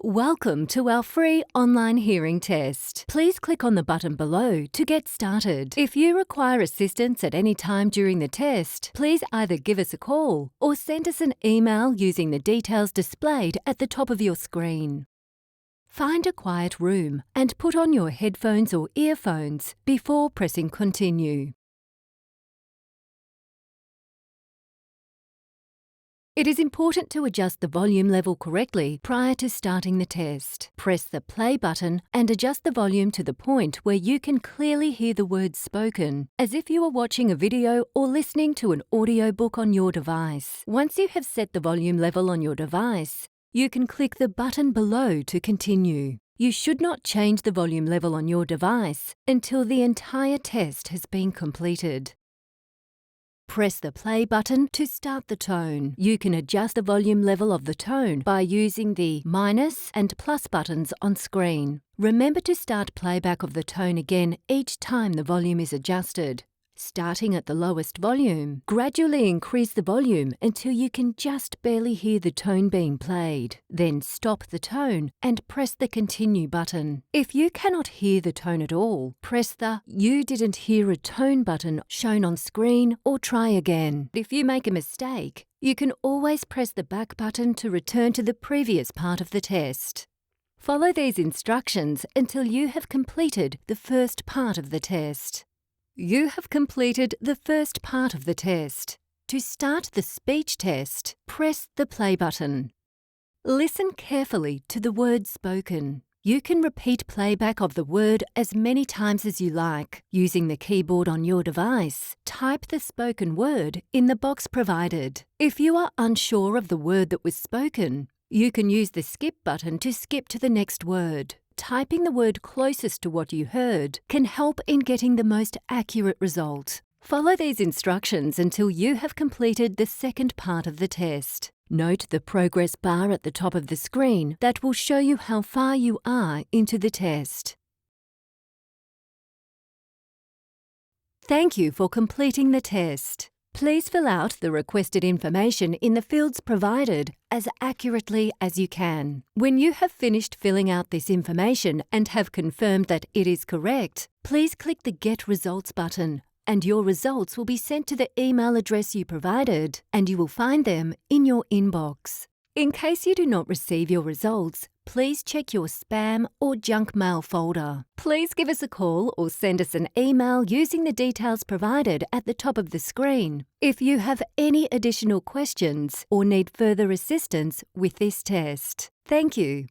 Welcome to our free online hearing test. Please click on the button below to get started. If you require assistance at any time during the test, please either give us a call or send us an email using the details displayed at the top of your screen. Find a quiet room and put on your headphones or earphones before pressing continue. It is important to adjust the volume level correctly prior to starting the test. Press the play button and adjust the volume to the point where you can clearly hear the words spoken, as if you were watching a video or listening to an audiobook on your device. Once you have set the volume level on your device, you can click the button below to continue. You should not change the volume level on your device until the entire test has been completed. Press the play button to start the tone. You can adjust the volume level of the tone by using the minus and plus buttons on screen. Remember to start playback of the tone again each time the volume is adjusted. Starting at the lowest volume, gradually increase the volume until you can just barely hear the tone being played. Then stop the tone and press the continue button. If you cannot hear the tone at all, press the You didn't hear a tone button shown on screen or try again. If you make a mistake, you can always press the back button to return to the previous part of the test. Follow these instructions until you have completed the first part of the test. You have completed the first part of the test. To start the speech test, press the play button. Listen carefully to the words spoken. You can repeat playback of the word as many times as you like. Using the keyboard on your device, type the spoken word in the box provided. If you are unsure of the word that was spoken, you can use the skip button to skip to the next word. Typing the word closest to what you heard can help in getting the most accurate result. Follow these instructions until you have completed the second part of the test. Note the progress bar at the top of the screen that will show you how far you are into the test. Thank you for completing the test. Please fill out the requested information in the fields provided as accurately as you can. When you have finished filling out this information and have confirmed that it is correct, please click the Get Results button, and your results will be sent to the email address you provided, and you will find them in your inbox. In case you do not receive your results, please check your spam or junk mail folder. Please give us a call or send us an email using the details provided at the top of the screen if you have any additional questions or need further assistance with this test. Thank you.